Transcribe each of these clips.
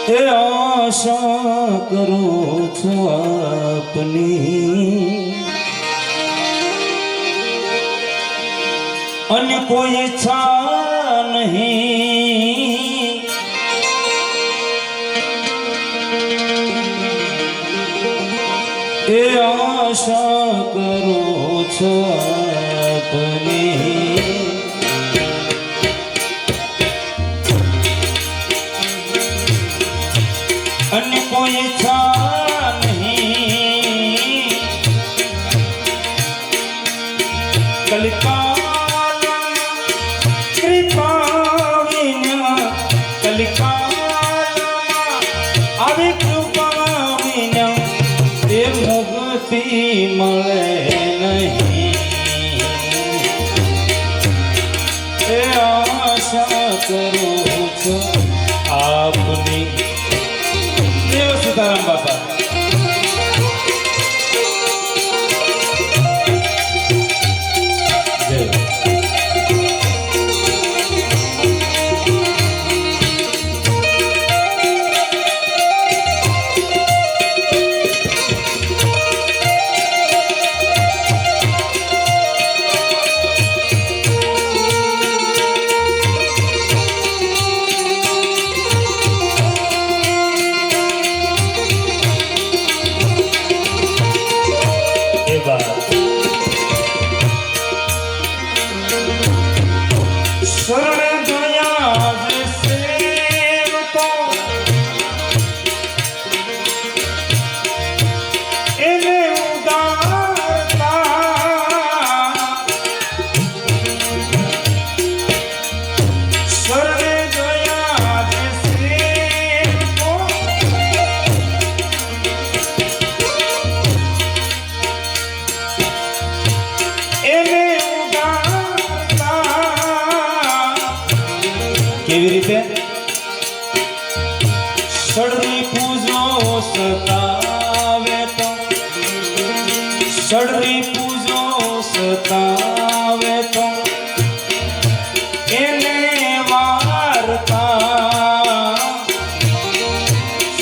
એ આશા કરું છું આપની અને કોઈ ઈચ્છા નહીં એ આશા કરું છું આપની अन्य कोई इच्छा नहीं कलिकाल कृपा विना कलिकाल આવી કૃપા વિના એ મુક્તિ મળે નહીં એ આશા કરું છું આપની सीताराम बापा કેવી રીતે સડરી પૂજો સતાવે તો સડરી પૂજો સતાવે તો એને વારતા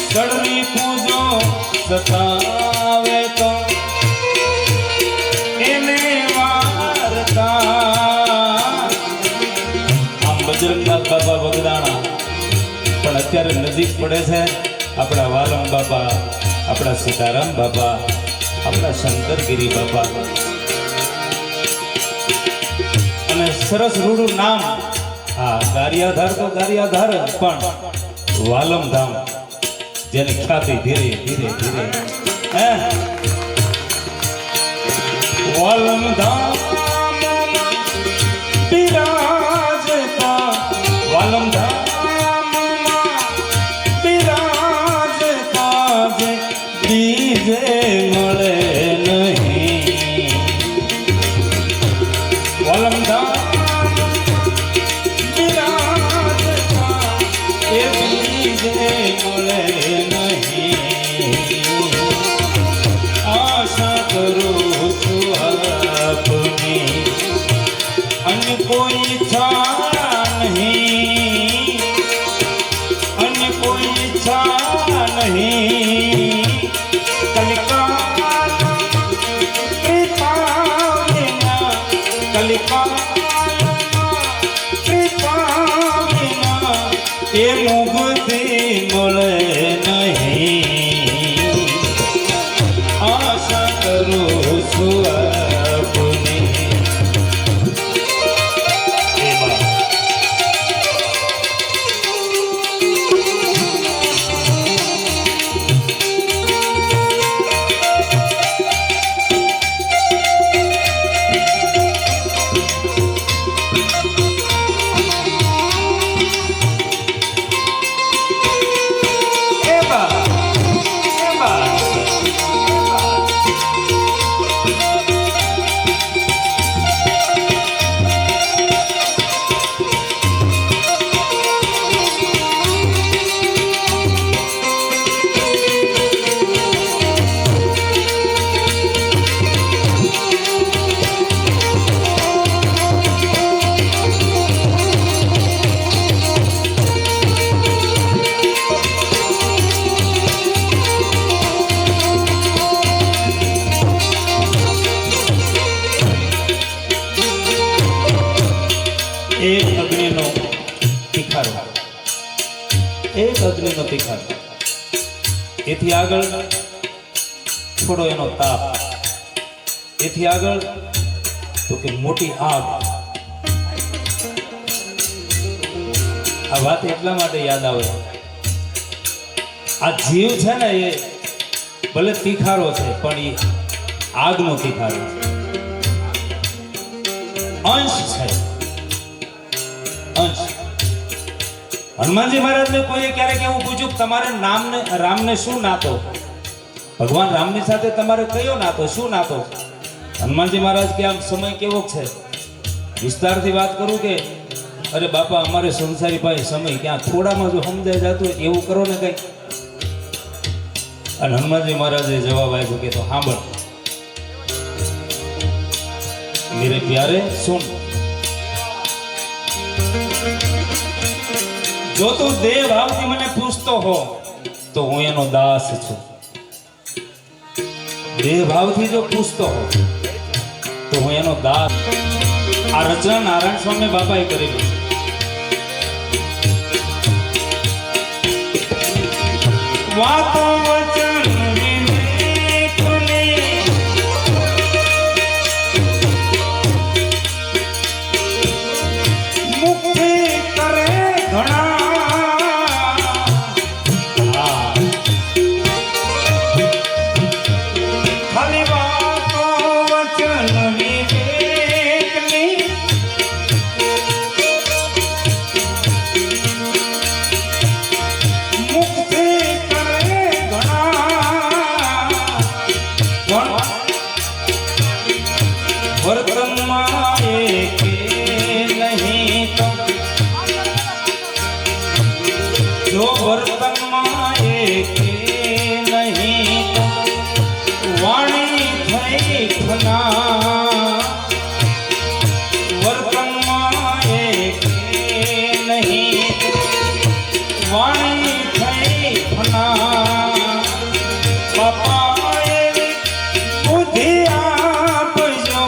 સડરી પૂજો સતાવે તો એને વારતા બજરંગનાથ બાબા બગદાણા પણ અત્યારે નજીક પડે છે આપણા વાલમ બાબા આપણા સીતારામ બાબા આપણા શંકરગીરી બાબા અને સરસ રૂડું નામ હા ગારિયાધાર તો ગારિયાધાર પણ વાલમ ધામ જેની ખ્યાતિ ધીરે ધીરે ધીરે હે વાલમ ધામ વાલમ ધામમાં બિરાજતા જે બીજે મળે નહીં વાલમ ધામ બિરાજતા એ બીજે મળે નહીં આશા કરું છું આપની અને કોઈ ઈચ્છા नहीं अन्य कोई इच्छा नहीं कलिकाल कृपा विना कलिकाल कृपा विना ये मुक्ति મળે નહીં आशा करो છું આપની અગ્નિનો તીખારો, એક અગ્નિનો તીખારો, એથી આગળ થોડો એનો તાપ, એથી આગળ તો કે મોટી આગ. આ વાત એટલા માટે યાદ આવે, આ જીવ છે ને એ ભલે તીખારો છે પણ એ આગનો તીખારો છે, અંશ છે, અંશ. હનુમાનજી મહારાજને કોઈએ ક્યારેક એવું પૂછ્યું કે તમારે રામને શું નાતો, ભગવાન રામની સાથે તમારે કયો નાતો, શું નાતો? હનુમાનજી મહારાજ કે આમ સમય કેવો છે, વિસ્તારથી વાત કરું કે અરે બાપા અમારે સંસારી ભાઈ સમય ક્યાં થોડામાં જો સમજાઈ જતું હોય એવું કરો ને કંઈક. અને હનુમાનજી મહારાજે જવાબ આપ્યો કે તો સાંભળ મેરે પ્યારે સુન, જો તું દેહ ભાવથી મને પૂછતો હો તો હું એનો દાસ છું. દેહ ભાવથી જો પૂછતો હો તો હું એનો દાસ. આ રચના નારાયણ સ્વામી બાપાએ કરેલી છે. વાતો વચન વિવેકને મુક્તિ કરે ઘણા, ખાલી વાતો વચન વિવેકની મુક્તિ વર્તનમાં એક નહીં તો જો વર્તનમાં એક નહીં તો વાણી થઈ ખના, વર્તનમાં એક નહીં તો વાણી થઈ ખના. બાપા એવી બુદ્ધિ આપજો,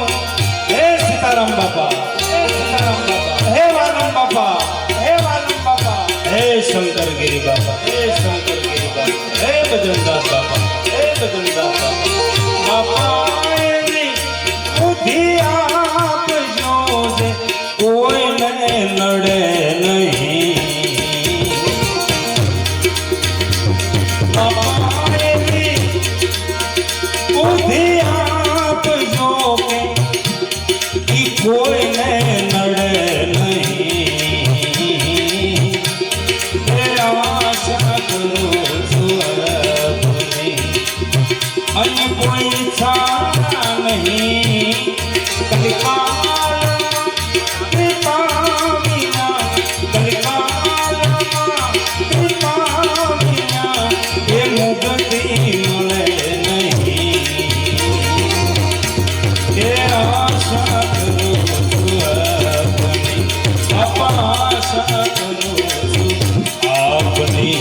હે સીતારામ બાપા, હે સીતારામ બાપા, હે વાલમ બાપા, હે વાલમ બાપા, હે શંકરગીરી બાપા, હે શંકરગીરી બાપા, હે ભજનદાસ બાપા, હે ભજનદાસ બાપા. બાપા એવી બુદ્ધિ આપજો જે કોઈને નડે નહીં. બાપા એવી બુદ્ધિ આપજો કે ઈ કોઈને નડે નહીં. આશા કરું છું અને કોઈ ઈચ્છા નહીં. કલિકાલ કૃપા વિના, કલિકાલ કૃપા વિના એ મુક્તિ મળે નહીં. એ આશા કરું છું આપની, આશા કરું છું આપની.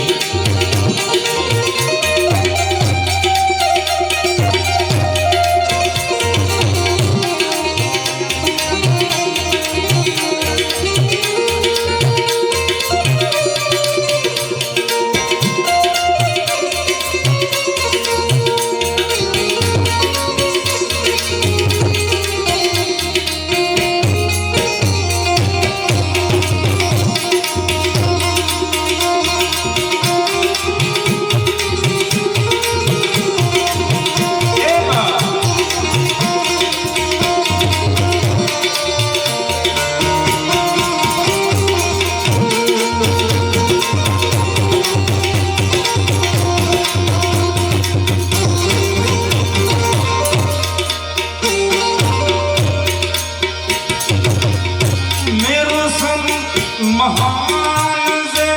महान से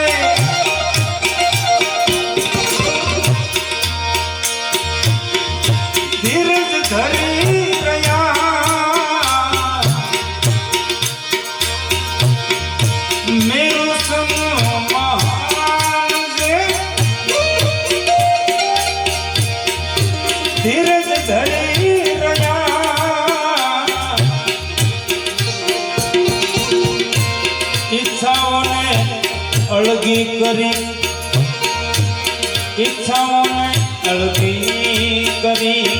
धीरज धरी रया मेरो संग महान से धीरज धरी रया ઈચ્છાઓને અળગી કરી, ઈચ્છાઓને અળગી કરી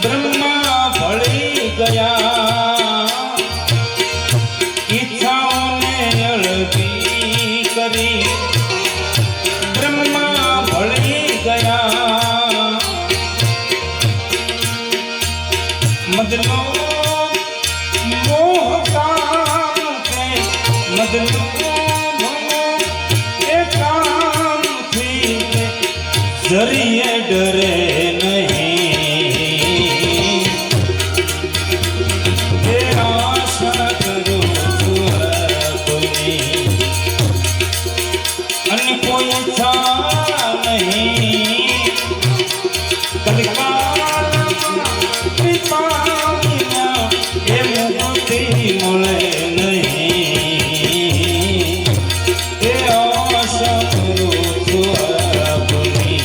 બ્રહ્મા ભળી ગયા, ઈચ્છાઓને અળગી કરી બ્રહ્મા ભળી ગયા, મદનો મોહ કામ કે મદનો મોહ એ કામથી જરીએ ડરે નહીં, એ આશા કરું છું કોઈની અને કોઈ ઈચ્છા નહીં, કલિકાલમાં કૃપા વિના એ મુક્તિ મળે નહીં, એ આશા કરું છું આપની.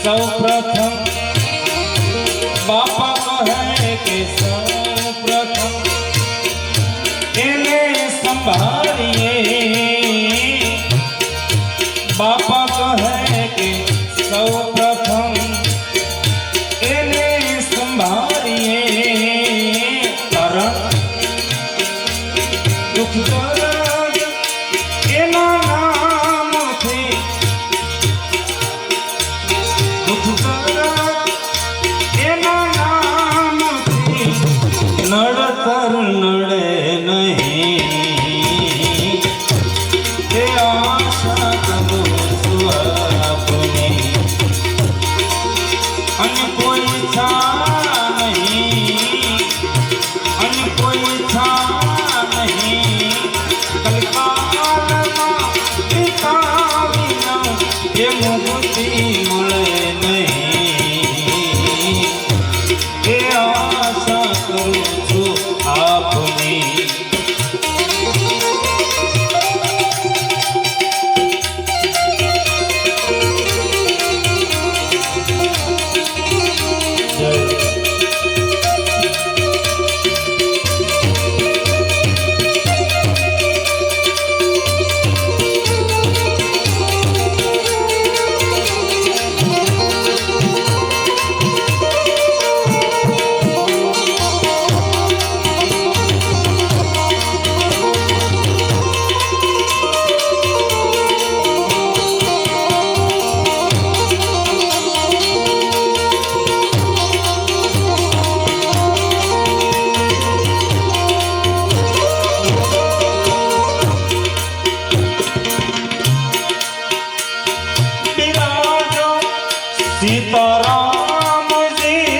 સૌપ્રથમ બાપા કહે કે સૌપ્રથમ એને સંભાળીએ, બાપા કહે કે સૌપ્રથમ એને સંભાળીએ, કારણ દુઃખ દર્દ એના નામથી, નડતર નડે નહીં, એ આશા કરું છું આપની અને કોઈ ઈચ્છા નહીં, અને કોઈ ઈચ્છા નહીં, કલિકાલમાં પિતા વિના એ મુક્તિ મળે નહીં, એ આશા કરું છું આપની. સીતારામજી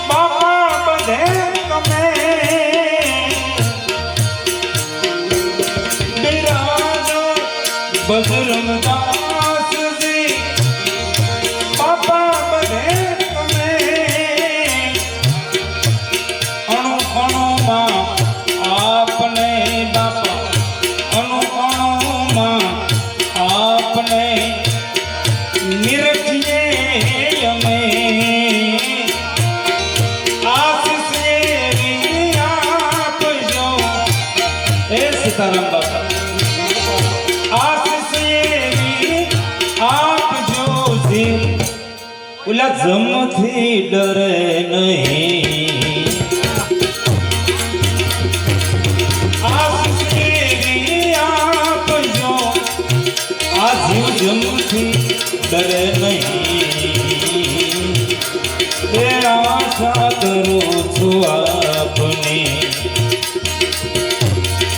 બાપા બધે તમે બિરાજો, બજરંગદાસજી બાપા બધે તમે અણુ અણુમાં આપને બાપા અણુ અણુમાં જમથી ડરે નહીં આ સૃષ્ટિ આપજો આ જીવ જમથી ડરે નહીં એ આશા કરું છું આપની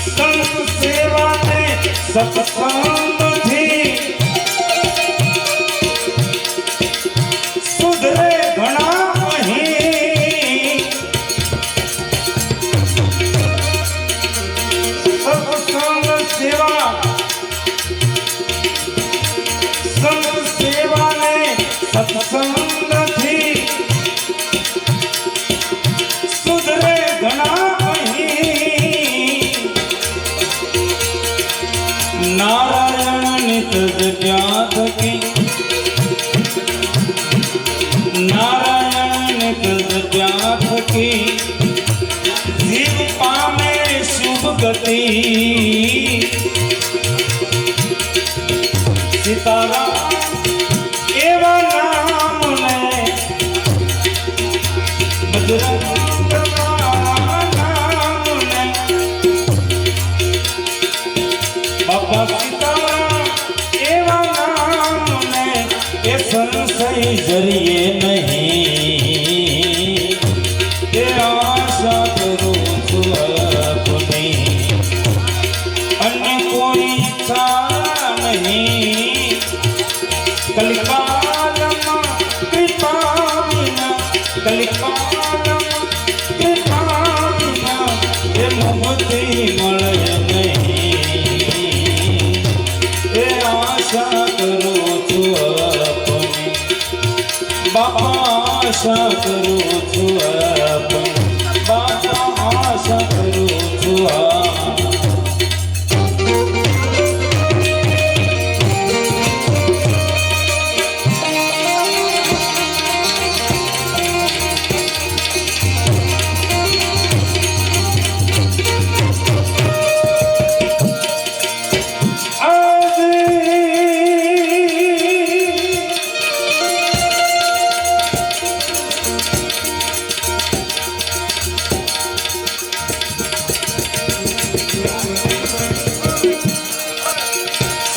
સંત સેવાને સત્સંગથી સુધરે ઘણા અહીં સત્સંગ સેવા સંત સેવાને સત્સંગથી સુધરે ઘણા અહીં નારાયણ નિત જગ્યા થકી નારાયણ નિત જગ્યા થકી જીવ પામે શુભ ગતિ સીતારામ એવા નામને બજરંગ બાપા સીતારામ એવા નામને એ સંશય જરીએ નહીં એ આશા કરું છું આપની અન્ય કોઈ ઈચ્છા નહીં કલિકાલમાં કૃપા વિના કલિકાલમાં કૃપા વિના એ મુક્તિ મળે નહીં એ આશા કરું છું આપની બાપા આશા કરું છું આપની બાપા આશા કરું છું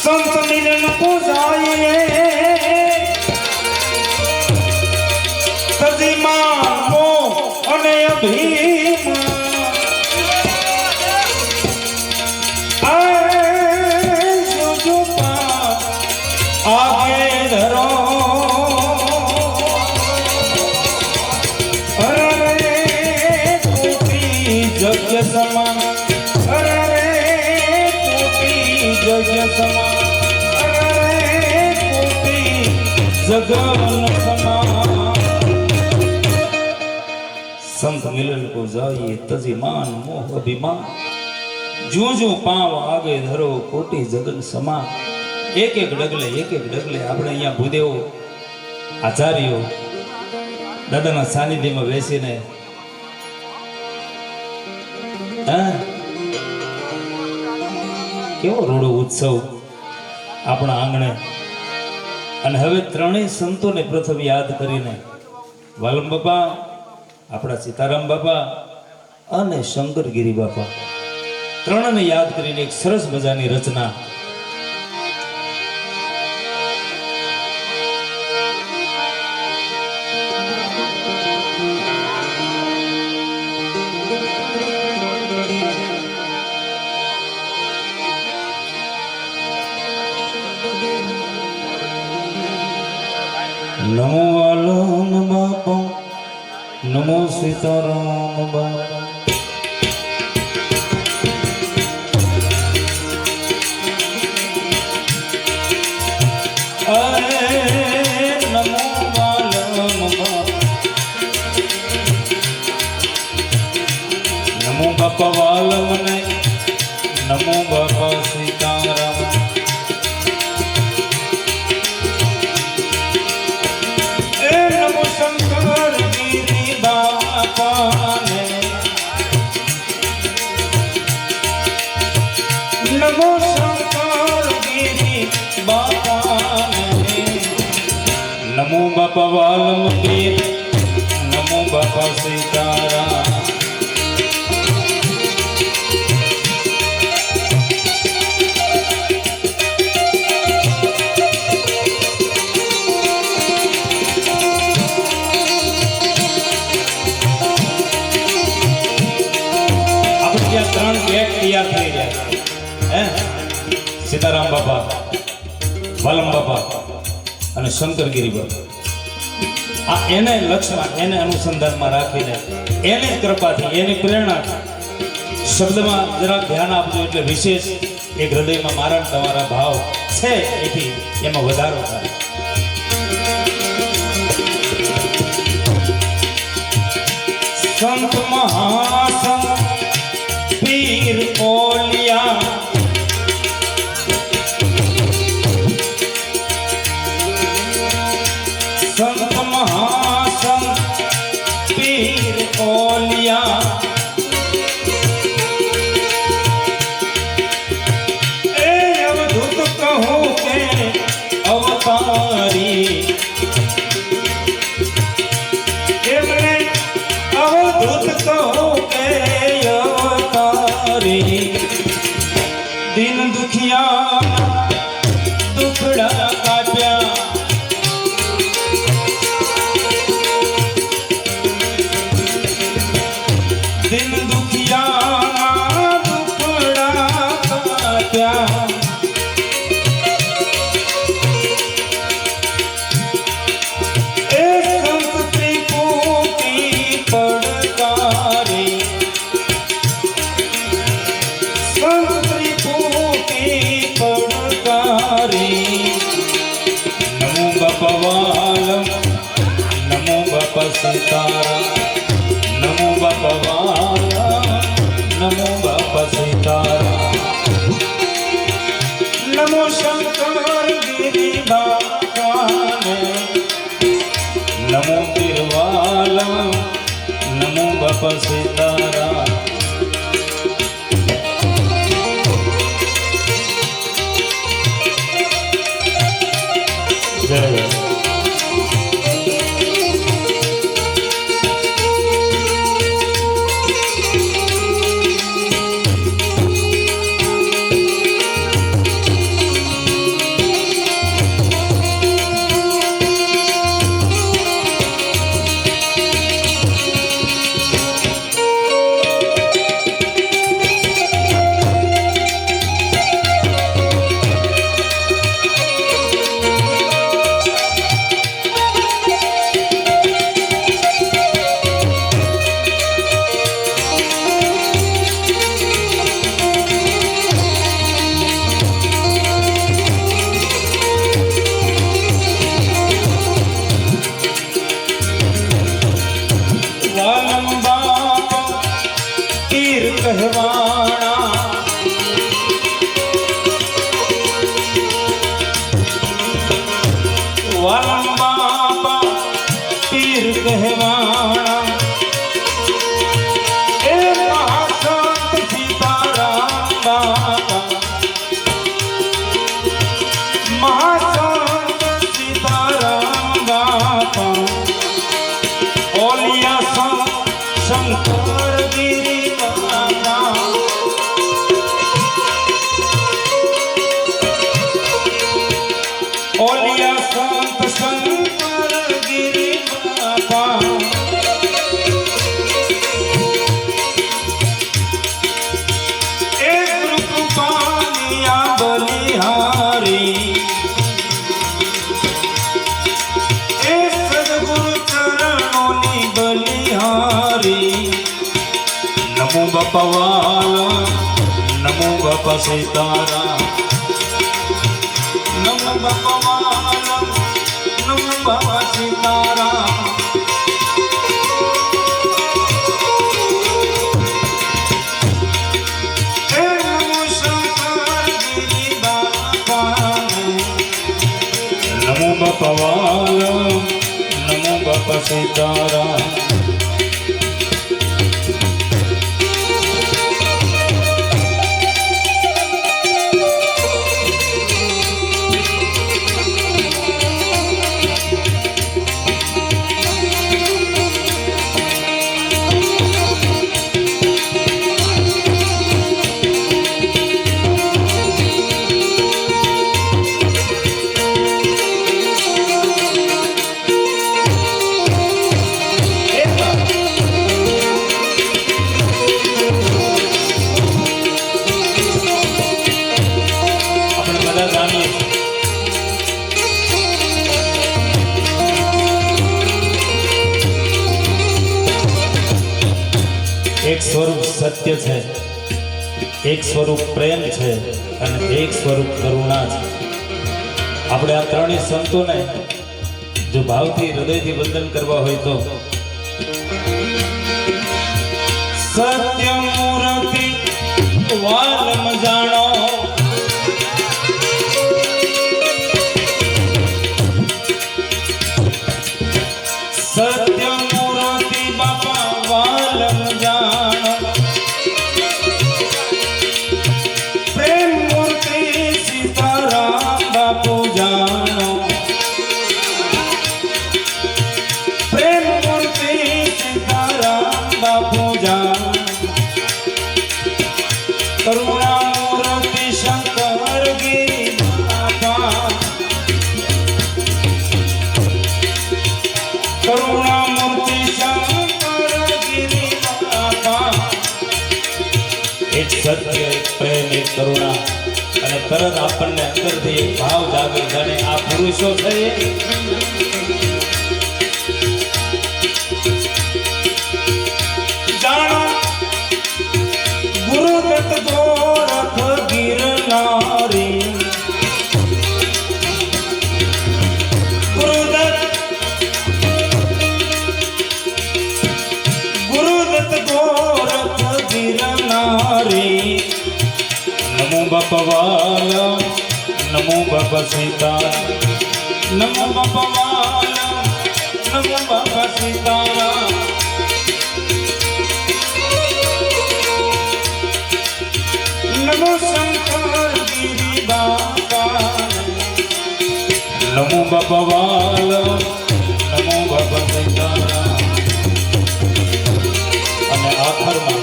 સંત મિલન પૂજાઈએ તજીમાં મોહ અને અભિમાન આગે ધરો અરે કોટી જગ્ય સમાન અરે કોટી જગ્ય સમાન जगन समान संत मिलन को जाइए तजी मान मोह अभिमान जो जो पाव आगे धरो कोटि जगन समान एक एक डगले આપણે અહીંયા ભૂદેવો આચાર્યો દાદાના સાનિધ્યમાં બેસીને કેવો રોડો ઉત્સવ આપણા આંગણે અને હવે ત્રણેય સંતોને પ્રથમ યાદ કરીને વાલમ બાપા આપણા સીતારામ બાપા અને શંકરગીરી બાપા ત્રણને યાદ કરીને એક સરસ મજાની રચના नमो वालम बापा नमो सीताराम बापा अरे नमो वालम बापा नमो बापा वालम ने नमो बापा सीताराम शंकर गिरी बापा ने બાપા વાલ્મીકી નમો બાપા સીતારામ ત્રણ ગેટ તૈયાર થઈ રહ્યા હે સીતારામ બાપા વાલમ બાપા અને શંકરગીરી બાપા આ એને લક્ષ્યમાં એને અનુસંધાનમાં રાખીને એની કૃપાથી એની પ્રેરણાથી શબ્દમાં જરાક ધ્યાન આપજો એટલે વિશેષ એક હૃદયમાં મારા તમારા ભાવ છે એથી એમાં વધારો થાય સંત મહાસંત પીર ઓલિયા સંત મહાસંત પીર ઓલિયા એ અવધૂત કહું કે અવતારી એમણે અવધૂત કહું કે દિન દુખિયા દુખડા કાપ્યા દિન દુખિયા દુખડા કાપ્યા એ સંત ત્રિપુટી પડકારે નમો બાપા વાલમ નમો બાપા સીતારામ નમો બાપા વાલમ નમો બાપા સીતારામ નમો શંકરગીરી બાપાને નમો પીરવાલમ નમો બાપા સીતારામ જય કહેવાણા વાલમ બાપા પીર કહેવાણા એ મહાસંત સીતારામ બાપા મહાસંત સીતારામ બાપા ઓલિયા શંકરગીરી ઓલિયા સંત શંકરગીરી બાપા એ કૃપાલિયા બલિહારી એ સદગુરુ ચરણોની બલિહારી નમો બાપા વાલા નમો બાપા સીતારામ નમો બાપા વાલા નમો બાપા સીતારામ હે નમો શંકરગીરી બાપાને નમો બાપા વાલા નમો બાપા સીતારામ સ્વરૂપ સત્ય છે, એક સ્વરૂપ પ્રેમ છે અને એક સ્વરૂપ કરુણા છે. આપણે આ ત્રણેય સંતોને જો ભાવથી હૃદયથી વંદન કરવા હોય તો સત્ય મૂર્તિ વાલમ જાણો, સત્ય મૂર્તિ બાપા વાલમ જાણો, પ્રેમ મૂર્તિ સીતારામ બાપુ જાણો, પ્રેમ મૂર્તિ સીતારામ બાપુ જાણો, કરુણા મૂર્તિ શંકર ગિરી બાપા, કરુણા મૂર્તિ શંકર ગિરી બાપા. એક સત્ય, એક પ્રેમ, એક કરુણા અને તરત આપણને અંદરથી એક ભાવ જાગે જાણે આ પુરુષો છે. જાણો ગુરુદત્ત ગોરખ ગિરનારી, ગુરુદત્ત ગોરખ ગિરનારી. નમો બાપા વાલા, નમો બાપા સીતારામ, નમો બાપા વાલા, નમો બાપા સીતારામ. નમો શંકર ગિરી બાપા, નમો બાપા વાલા, નમો બાપા સીતારામ. અને આખરમાં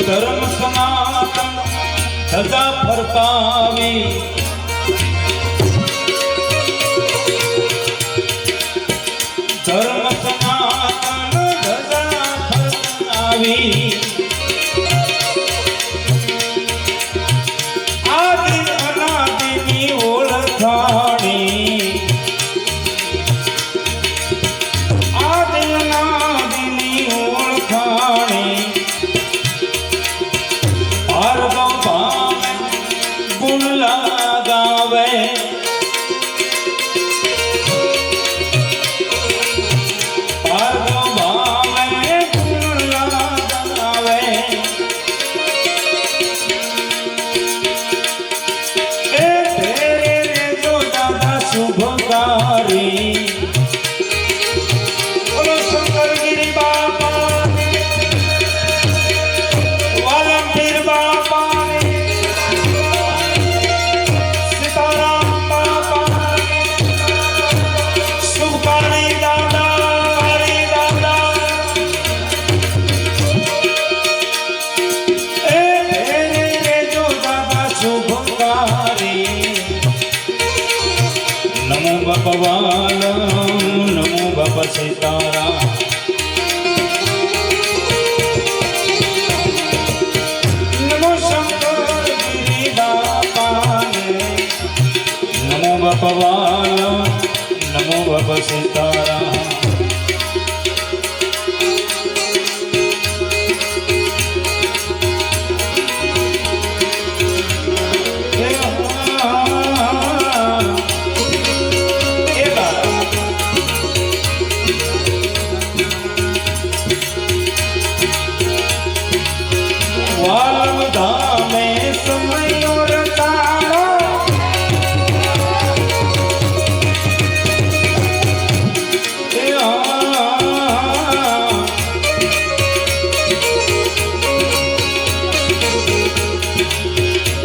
ધર્મ સનાતન ધજા ફરકાવી, ધર્મ સનાતન ધજા ફરકાવી. આદિ અનાદિની ઓળખાણી, આદિ અનાદિની ઓળખાણી. ભાર્ગવ ભાવે ગુણ લગાવે, ભાર્ગવ ભાવે ગુણ લગાવે. એ તેરે જો દાદા શુભકારી. બોલો શંકર ગિરી બાપા, વાલમ પીર બાપા, સીતારામ બાપા, શુભકારી દાદા, હરી દાદા. એ તેરે જો દાદા શુભકારી. નમો બાપા વાલા, નમો બાપા સીતારામ. નમો શંકર ગિરી બાપાને, નમો બાપા વાલા, નમો બાપા સીતારામ. વાલમ ધામે સમયો રતાણો,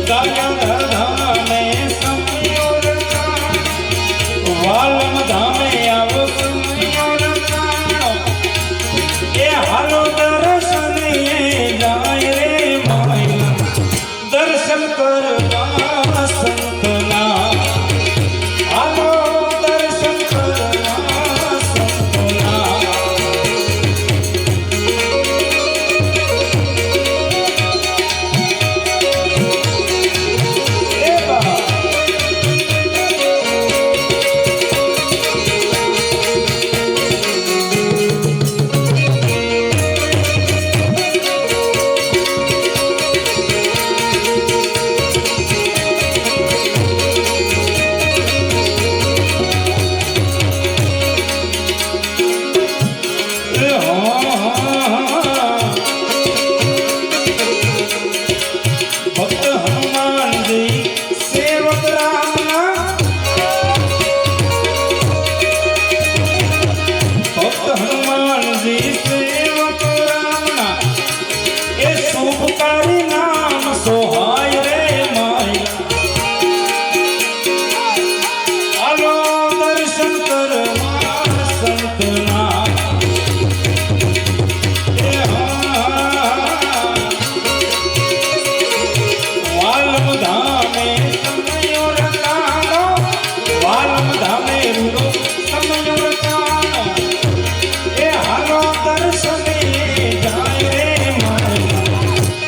ધામે સમયો રતાણો, વાલમ ધામે આવો સમયો રતાણો. એ હાલો દર્શને જાય રે માયા, દર્શન કરવા સંતના. હાલો દર્શન કરવા સંતના. એ બા ધામે સમયો રચાનો વાલમ ધામે રૂડો સમયો રચાનો એ હાલો દર્શને જાય રે મારા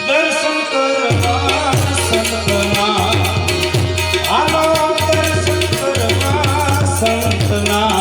દર્શન કરવા સંતના હાલો દર્શન કરવા સંતના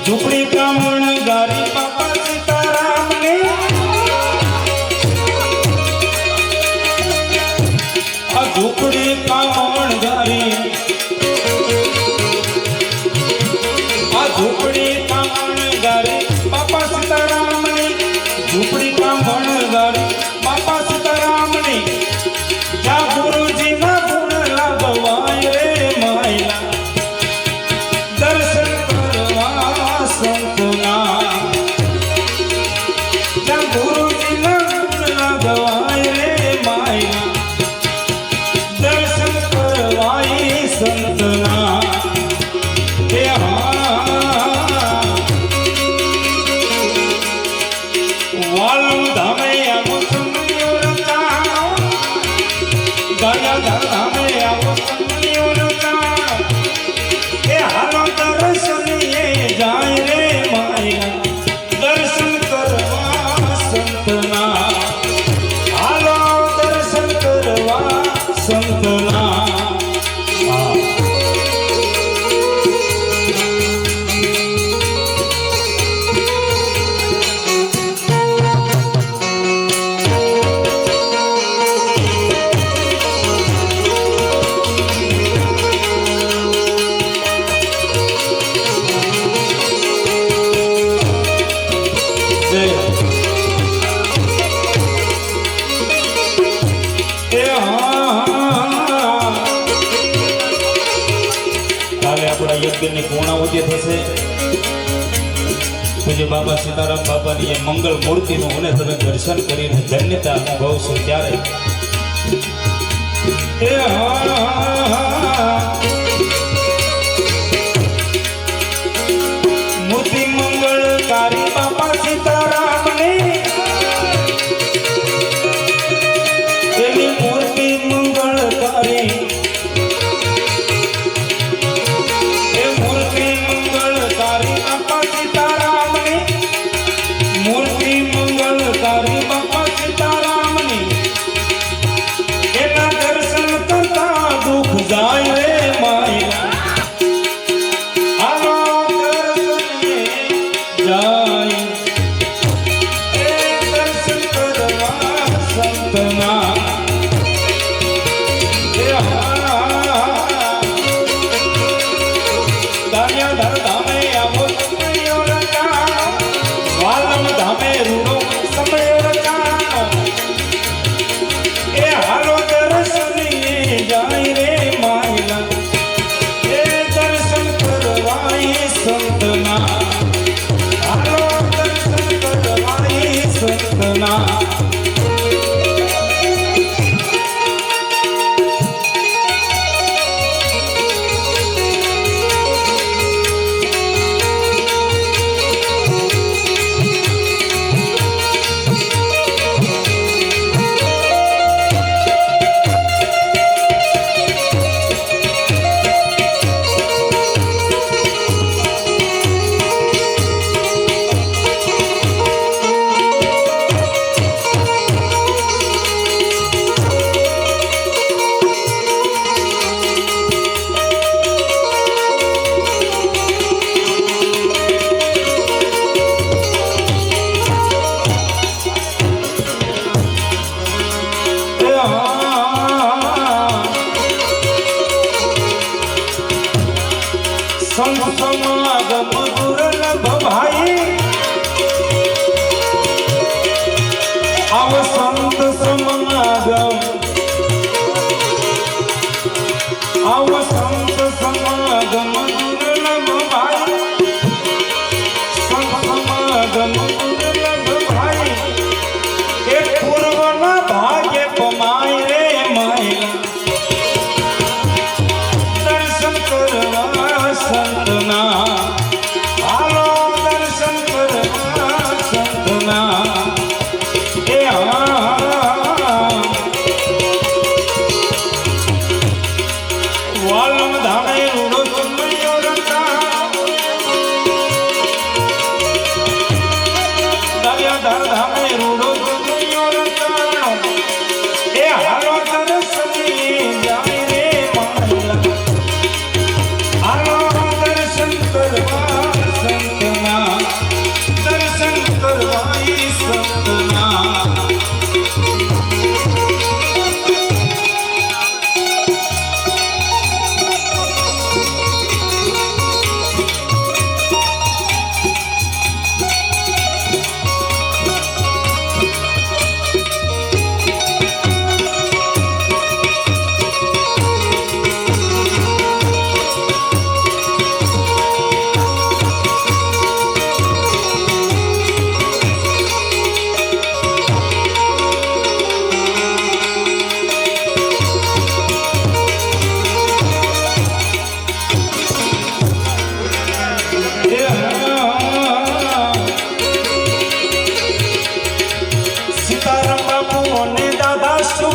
ઝૂંપડી કામણ ગારી બાપા સીતારામને આ ઝૂંપડી કામણ ગારી આ ઝૂંપડી કામણ ગારી બાપા સીતારામને ઝૂંપડી કામણ ગારી બાપા સીતારામને જ્યાં ગુરુજીના ગુણ લાગવાય રે માયલા દર્શન સંતના જ્યાં ગુરુજીના ગુણ લાગવાય રે માયા દર્શન કરવાય સંતના એ વાલમ ધામે આવો સમયો રચાનો ગયા ધામે આવો સમયો રચાનો એ હાલો દર્શને જાય રે માયા દર્શન કરવા સંતના હાલો દર્શન કરવા સંતના કાલે આપણા યજ્ઞની પૂર્ણાહુતિ થશે. પૂજ્ય બાબા સીતારામ બાપાની એ મંગલ મૂર્તિનું મને તમે દર્શન કરીને ધન્યતા અનુભવશો ત્યારે મૂર્તિ મંગળકારી બાપા સીતારામને એની મૂર્તિ મંગળકારી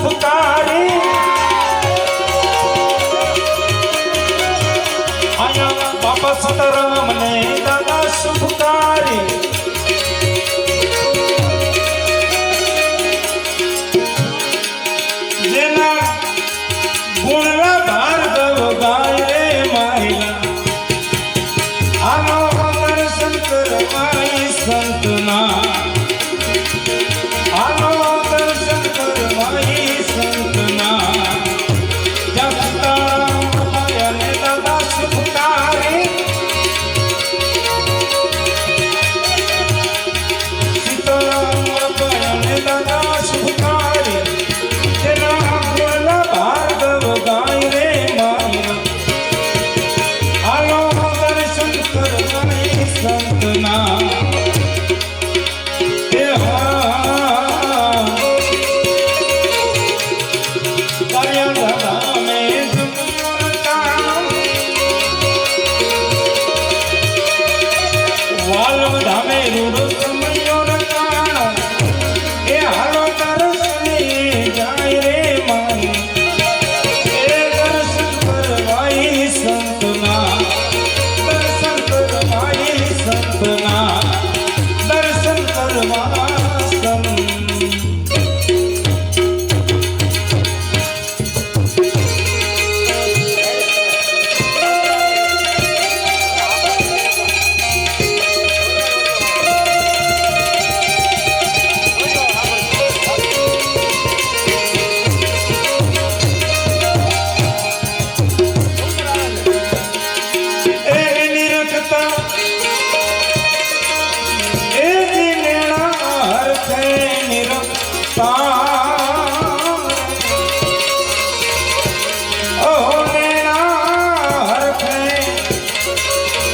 શુભકારી આયા બાપા સીતારામ ને દાદા શુભકારી જેના ગુણલા ભાર્ગવ ગાય રે માયલા આનો દર્શન કરવાય સંતના આનો દર્શન કરવાય સંતના જગતારામ અને દાદા શુભકારી સીતારામ અને દાદા શુભકારી તેના ગુણલા ભાર્ગવ ગાય રે માયલા આનો દર્શન કરવાય સંતના દર્શન કરવા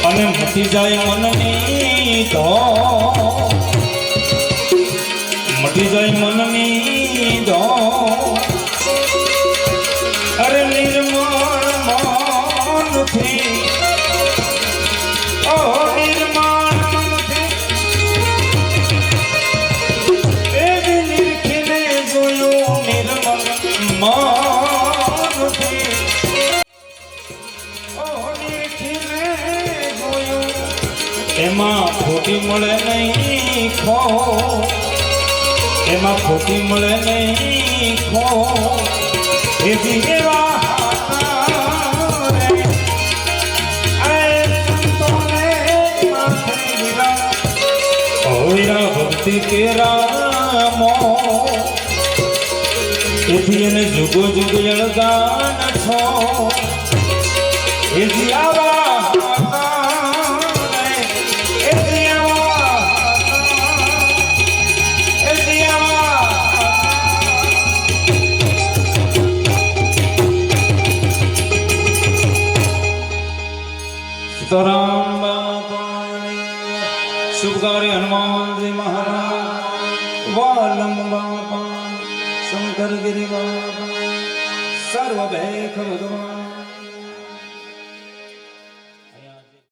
અને મટી જાય મનની તો મટી જાય મનની તો અરે નિર્મળ મનથી ઓ નિર્મળ મનથી એ નિરખીને જોયું નિર્મળ મનથી એમાં ખોટી મળે નહીં ખો એમાં ખોટી મળે નહીં ખો એથી એવા ભક્તિ કે રામો એથી એને જુગો જુગ અળગાન છો એથી આવા સીતારામ બાપા શુભકારી હનુમાનજી મહારાજ વાલમ બાપા શંકર ગિરી બાપા સર્વભેખ ભગવાન